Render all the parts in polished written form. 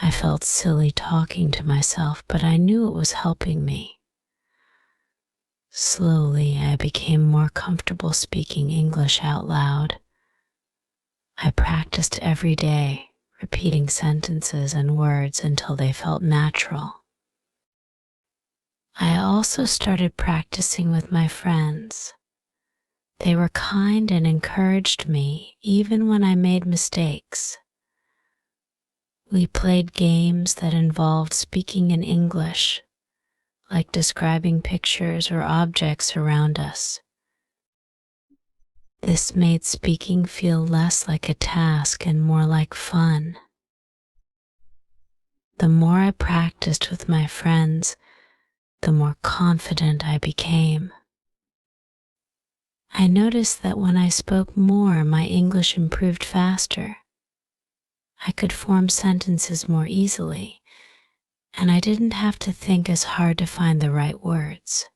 I felt silly talking to myself, but I knew it was helping me. Slowly, I became more comfortable speaking English out loud. I practiced every day, repeating sentences and words until they felt natural. I also started practicing with my friends. They were kind and encouraged me even when I made mistakes. We played games that involved speaking in English, like describing pictures or objects around us. This made speaking feel less like a task and more like fun. The more I practiced with my friends, the more confident I became. I noticed that when I spoke more, my English improved faster. I could form sentences more easily, and I didn't have to think as hard to find the right words.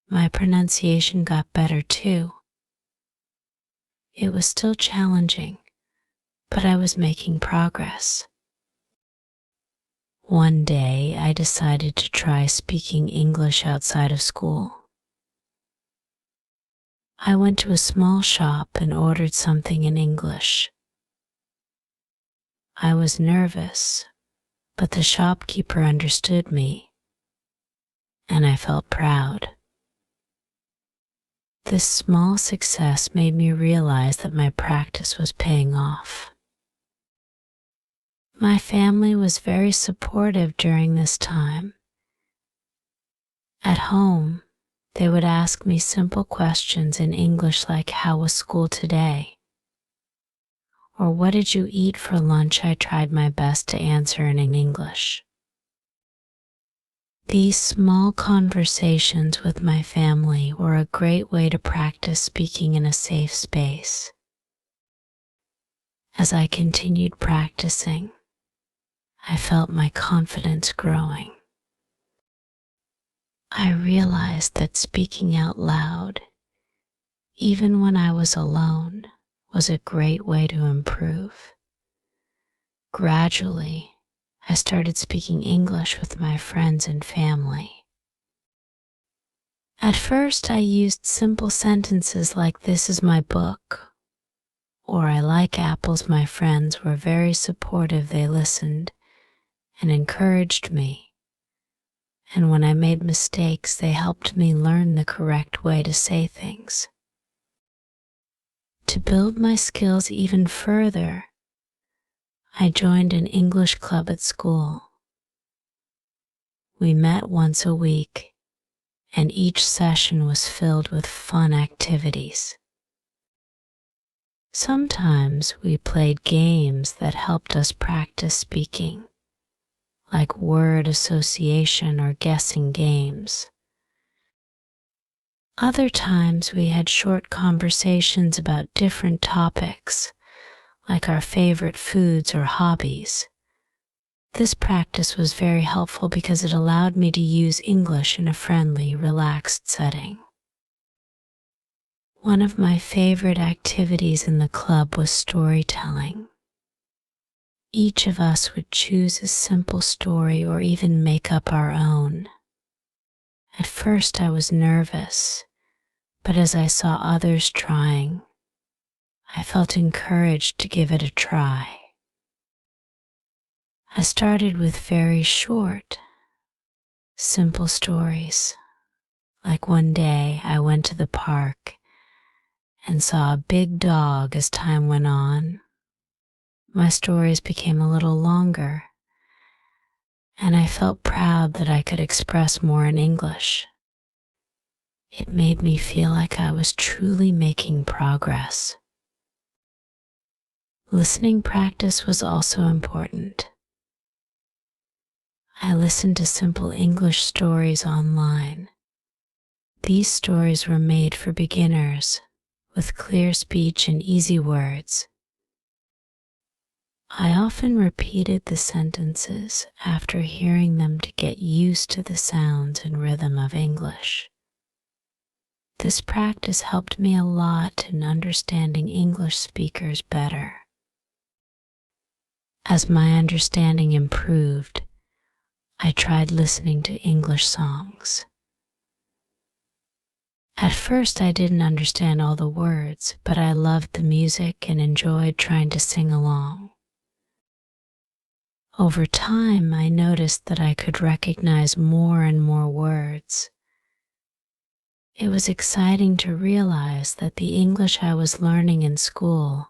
My pronunciation got better too. It was still challenging, but I was making progress. One day, I decided to try speaking English outside of school. I went to a small shop and ordered something in English. I was nervous, but the shopkeeper understood me, and I felt proud. This small success made me realize that my practice was paying off. My family was very supportive during this time. At home, they would ask me simple questions in English like, "How was school today?" Or, "What did you eat for lunch?" I tried my best to answer in English. These small conversations with my family were a great way to practice speaking in a safe space. As I continued practicing, I felt my confidence growing. I realized that speaking out loud, even when I was alone, was a great way to improve. Gradually, I started speaking English with my friends and family. At first, I used simple sentences like, "This is my book," or "I like apples." My friends were very supportive. They listened and encouraged me. And when I made mistakes, they helped me learn the correct way to say things. To build my skills even further, I joined an English club at school. We met once a week, and each session was filled with fun activities. Sometimes we played games that helped us practice speaking, like word association or guessing games. Other times we had short conversations about different topics, like our favorite foods or hobbies. This practice was very helpful because it allowed me to use English in a friendly, relaxed setting. One of my favorite activities in the club was storytelling. Each of us would choose a simple story or even make up our own. At first I was nervous, but as I saw others trying, I felt encouraged to give it a try. I started with very short, simple stories. Like one day I went to the park and saw a big dog. As time went on, my stories became a little longer, and I felt proud that I could express more in English. It made me feel like I was truly making progress. Listening practice was also important. I listened to simple English stories online. These stories were made for beginners, with clear speech and easy words. I often repeated the sentences after hearing them to get used to the sounds and rhythm of English. This practice helped me a lot in understanding English speakers better. As my understanding improved, I tried listening to English songs. At first, I didn't understand all the words, but I loved the music and enjoyed trying to sing along. Over time, I noticed that I could recognize more and more words. It was exciting to realize that the English I was learning in school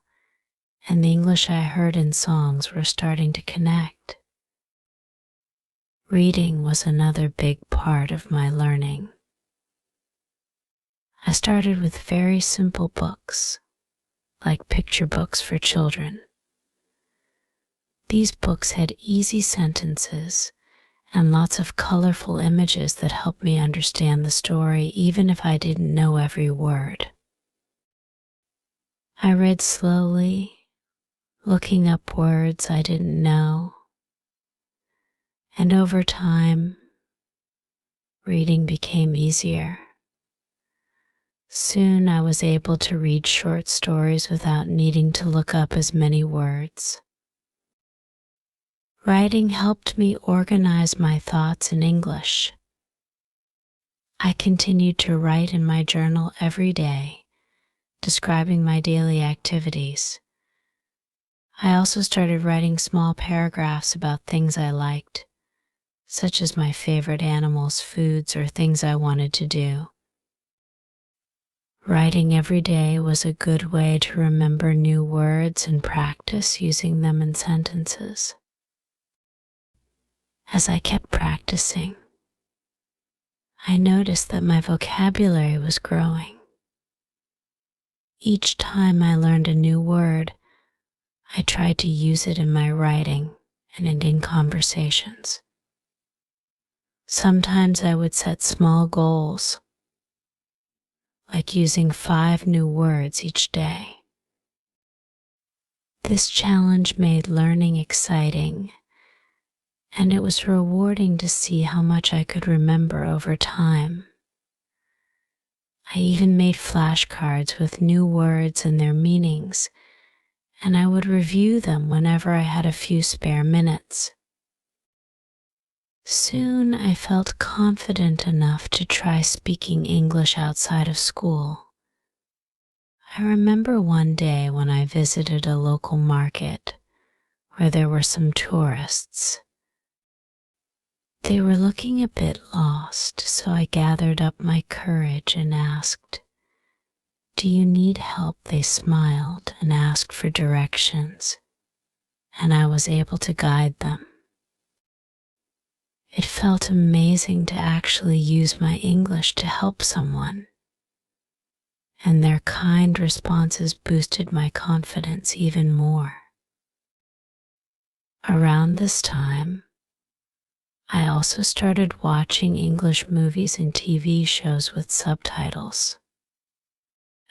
and the English I heard in songs were starting to connect. Reading was another big part of my learning. I started with very simple books, like picture books for children. These books had easy sentences and lots of colorful images that helped me understand the story even if I didn't know every word. I read slowly, looking up words I didn't know, and over time, reading became easier. Soon I was able to read short stories without needing to look up as many words. Writing helped me organize my thoughts in English. I continued to write in my journal every day, describing my daily activities. I also started writing small paragraphs about things I liked, such as my favorite animals, foods, or things I wanted to do. Writing every day was a good way to remember new words and practice using them in sentences. As I kept practicing, I noticed that my vocabulary was growing. Each time I learned a new word, I tried to use it in my writing and in conversations. Sometimes I would set small goals, like using 5 new words each day. This challenge made learning exciting, and it was rewarding to see how much I could remember over time. I even made flashcards with new words and their meanings, and I would review them whenever I had a few spare minutes. Soon I felt confident enough to try speaking English outside of school. I remember one day when I visited a local market where there were some tourists. They were looking a bit lost, so I gathered up my courage and asked, "Do you need help?" They smiled and asked for directions, and I was able to guide them. It felt amazing to actually use my English to help someone, and their kind responses boosted my confidence even more. Around this time, I also started watching English movies and TV shows with subtitles.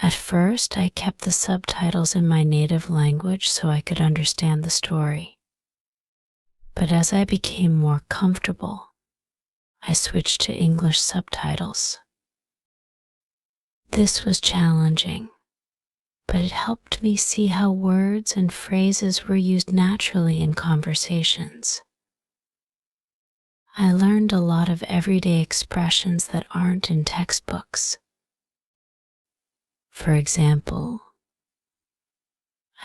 At first, I kept the subtitles in my native language so I could understand the story. But as I became more comfortable, I switched to English subtitles. This was challenging, but it helped me see how words and phrases were used naturally in conversations. I learned a lot of everyday expressions that aren't in textbooks. For example,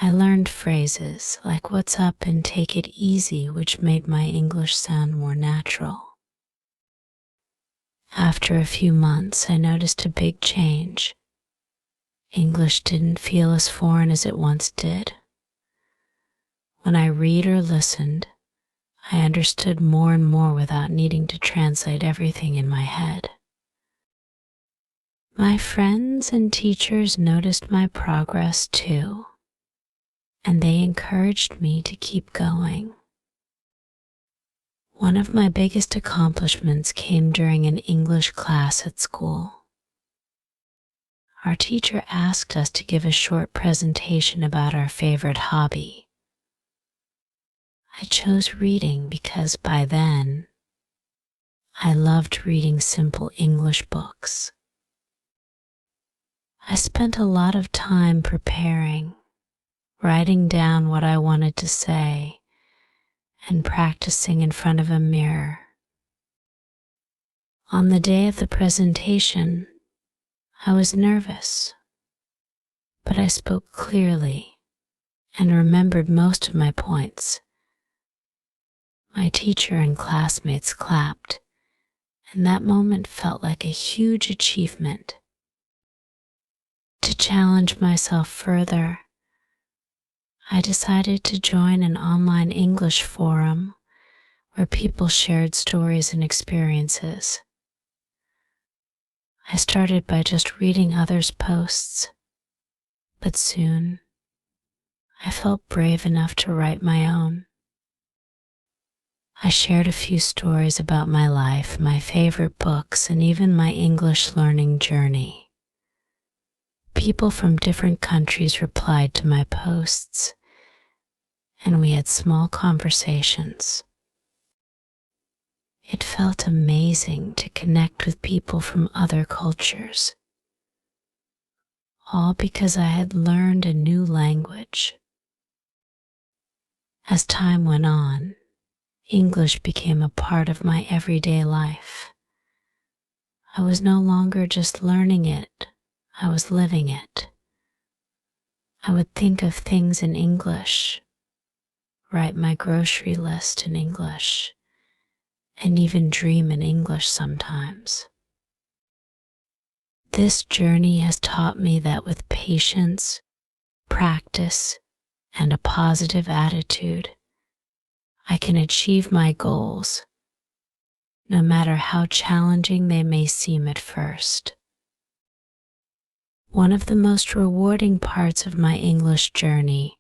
I learned phrases like "what's up" and "take it easy," which made my English sound more natural. After a few months, I noticed a big change. English didn't feel as foreign as it once did. When I read or listened, I understood more and more without needing to translate everything in my head. My friends and teachers noticed my progress too, and they encouraged me to keep going. One of my biggest accomplishments came during an English class at school. Our teacher asked us to give a short presentation about our favorite hobby. I chose reading because by then, I loved reading simple English books. I spent a lot of time preparing, writing down what I wanted to say, and practicing in front of a mirror. On the day of the presentation, I was nervous, but I spoke clearly and remembered most of my points. My teacher and classmates clapped, and that moment felt like a huge achievement. To challenge myself further, I decided to join an online English forum where people shared stories and experiences. I started by just reading others' posts, but soon I felt brave enough to write my own. I shared a few stories about my life, my favorite books, and even my English learning journey. People from different countries replied to my posts, and we had small conversations. It felt amazing to connect with people from other cultures, all because I had learned a new language. As time went on, English became a part of my everyday life. I was no longer just learning it, I was living it. I would think of things in English, write my grocery list in English, and even dream in English sometimes. This journey has taught me that with patience, practice, and a positive attitude, I can achieve my goals, no matter how challenging they may seem at first. One of the most rewarding parts of my English journey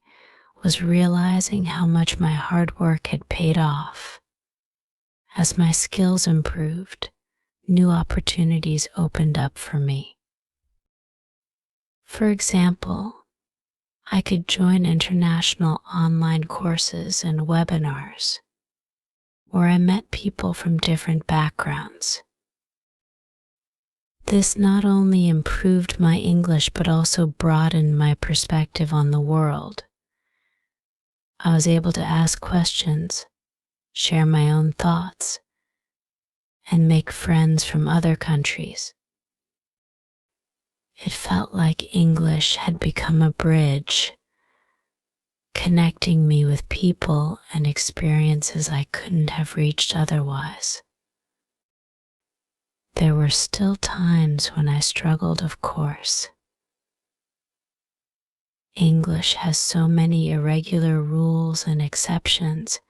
was realizing how much my hard work had paid off. As my skills improved, new opportunities opened up for me. For example, I could join international online courses and webinars where I met people from different backgrounds. This not only improved my English but also broadened my perspective on the world. I was able to ask questions, share my own thoughts, and make friends from other countries. It felt like English had become a bridge, connecting me with people and experiences I couldn't have reached otherwise. There were still times when I struggled, of course. English has so many irregular rules and exceptions,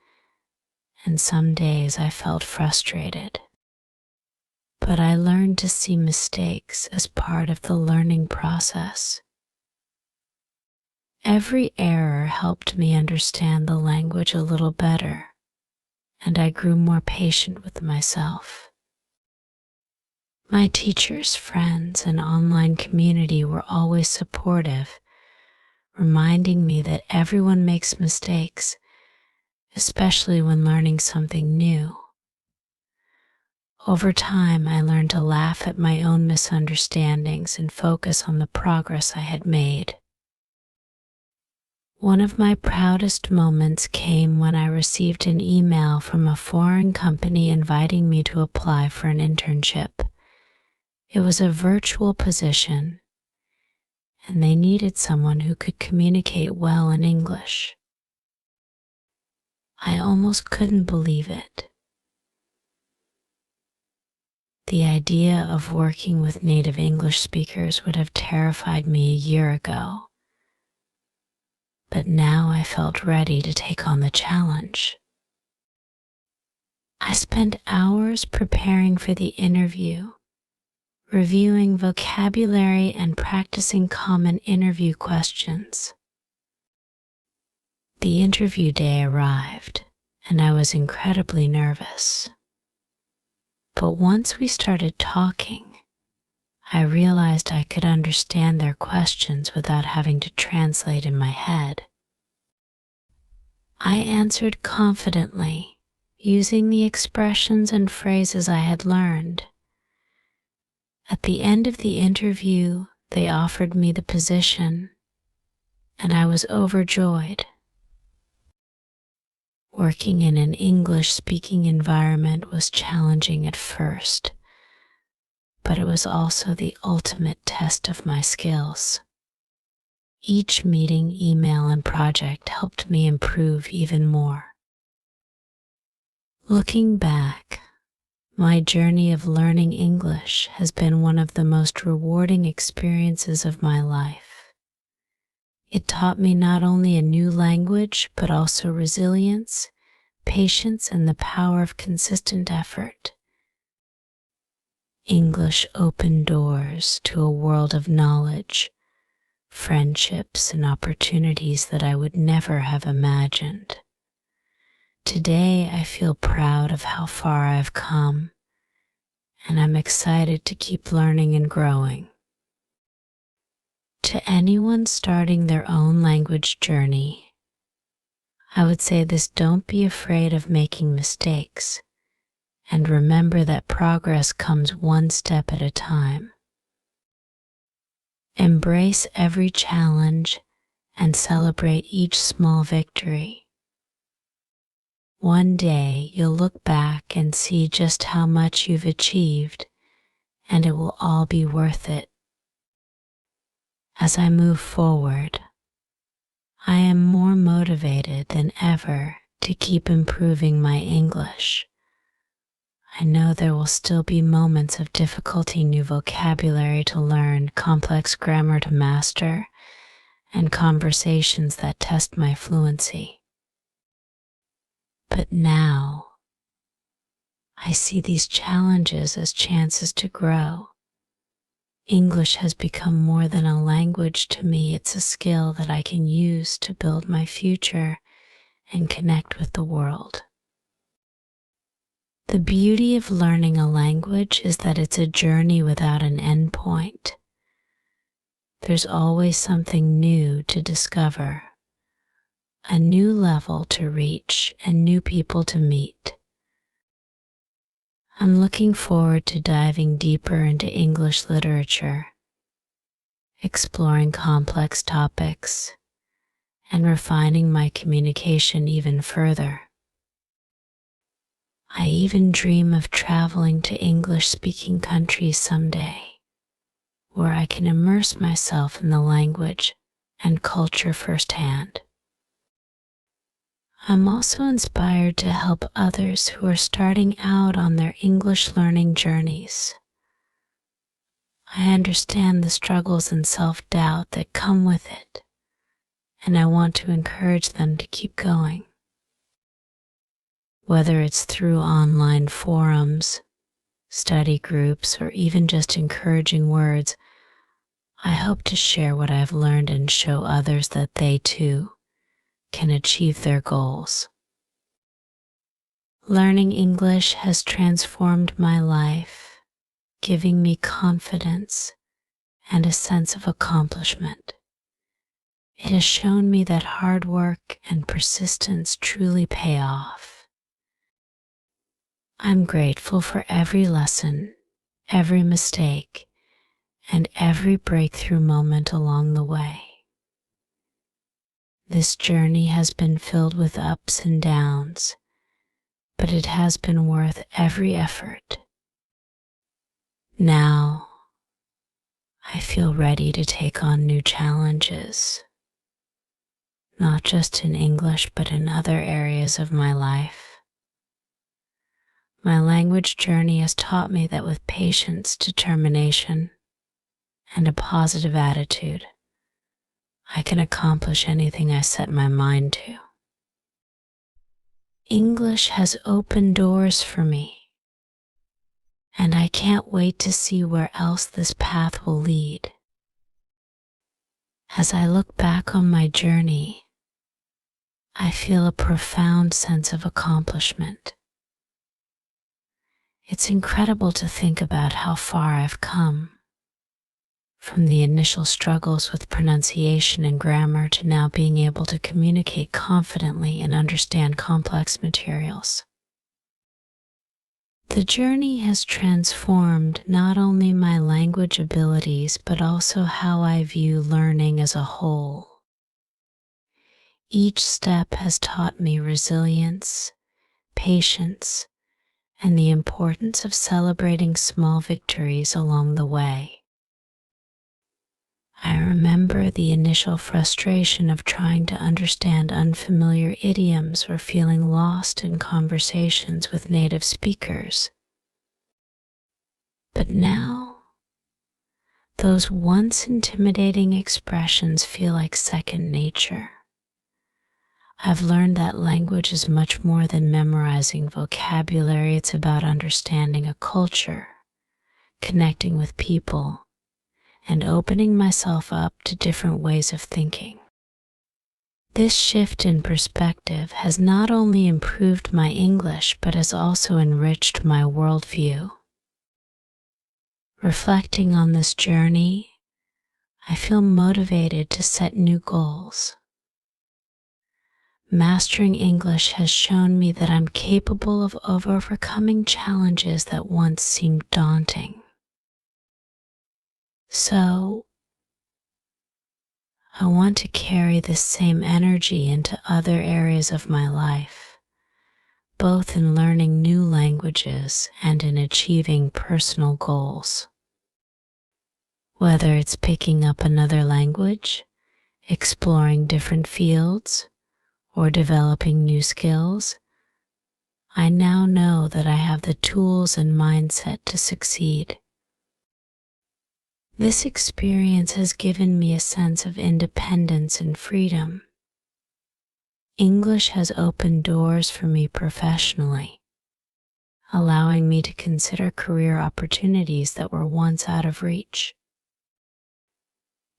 and some days I felt frustrated. But I learned to see mistakes as part of the learning process. Every error helped me understand the language a little better, and I grew more patient with myself. My teachers, friends, and online community were always supportive, reminding me that everyone makes mistakes, especially when learning something new. Over time, I learned to laugh at my own misunderstandings and focus on the progress I had made. One of my proudest moments came when I received an email from a foreign company inviting me to apply for an internship. It was a virtual position, and they needed someone who could communicate well in English. I almost couldn't believe it. The idea of working with native English speakers would have terrified me a year ago, but now I felt ready to take on the challenge. I spent hours preparing for the interview, reviewing vocabulary and practicing common interview questions. The interview day arrived, and I was incredibly nervous. But once we started talking, I realized I could understand their questions without having to translate in my head. I answered confidently, using the expressions and phrases I had learned. At the end of the interview, they offered me the position, and I was overjoyed. Working in an English-speaking environment was challenging at first, but it was also the ultimate test of my skills. Each meeting, email, and project helped me improve even more. Looking back, my journey of learning English has been one of the most rewarding experiences of my life. It taught me not only a new language, but also resilience, patience, and the power of consistent effort. English opened doors to a world of knowledge, friendships, and opportunities that I would never have imagined. Today, I feel proud of how far I've come, and I'm excited to keep learning and growing. To anyone starting their own language journey, I would say this: don't be afraid of making mistakes, and remember that progress comes one step at a time. Embrace every challenge and celebrate each small victory. One day you'll look back and see just how much you've achieved, and it will all be worth it. As I move forward, I am more motivated than ever to keep improving my English. I know there will still be moments of difficulty, new vocabulary to learn, complex grammar to master, and conversations that test my fluency. But now, I see these challenges as chances to grow. English has become more than a language to me. It's a skill that I can use to build my future and connect with the world. The beauty of learning a language is that it's a journey without an end point. There's always something new to discover, a new level to reach, and new people to meet. I'm looking forward to diving deeper into English literature, exploring complex topics, and refining my communication even further. I even dream of traveling to English-speaking countries someday, where I can immerse myself in the language and culture firsthand. I'm also inspired to help others who are starting out on their English learning journeys. I understand the struggles and self-doubt that come with it, and I want to encourage them to keep going. Whether it's through online forums, study groups, or even just encouraging words, I hope to share what I've learned and show others that they too can achieve their goals. Learning English has transformed my life, giving me confidence and a sense of accomplishment. It has shown me that hard work and persistence truly pay off. I'm grateful for every lesson, every mistake, and every breakthrough moment along the way. This journey has been filled with ups and downs, but it has been worth every effort. Now, I feel ready to take on new challenges, not just in English, but in other areas of my life. My language journey has taught me that with patience, determination, and a positive attitude, I can accomplish anything I set my mind to. English has opened doors for me, and I can't wait to see where else this path will lead. As I look back on my journey, I feel a profound sense of accomplishment. It's incredible to think about how far I've come, from the initial struggles with pronunciation and grammar to now being able to communicate confidently and understand complex materials. The journey has transformed not only my language abilities, but also how I view learning as a whole. Each step has taught me resilience, patience, and the importance of celebrating small victories along the way. I remember the initial frustration of trying to understand unfamiliar idioms or feeling lost in conversations with native speakers. But now, those once intimidating expressions feel like second nature. I've learned that language is much more than memorizing vocabulary. It's about understanding a culture, connecting with people, and opening myself up to different ways of thinking. This shift in perspective has not only improved my English, but has also enriched my worldview. Reflecting on this journey, I feel motivated to set new goals. Mastering English has shown me that I'm capable of overcoming challenges that once seemed daunting. So, I want to carry this same energy into other areas of my life, both in learning new languages and in achieving personal goals. Whether it's picking up another language, exploring different fields, or developing new skills, I now know that I have the tools and mindset to succeed. This experience has given me a sense of independence and freedom. English has opened doors for me professionally, allowing me to consider career opportunities that were once out of reach.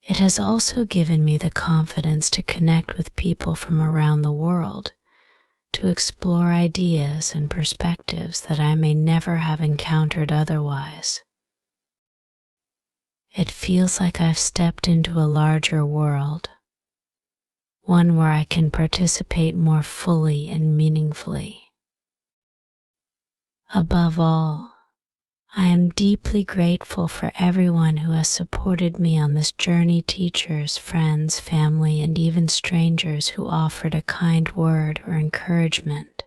It has also given me the confidence to connect with people from around the world, to explore ideas and perspectives that I may never have encountered otherwise. It feels like I've stepped into a larger world, one where I can participate more fully and meaningfully. Above all, I am deeply grateful for everyone who has supported me on this journey: teachers, friends, family, and even strangers who offered a kind word or encouragement.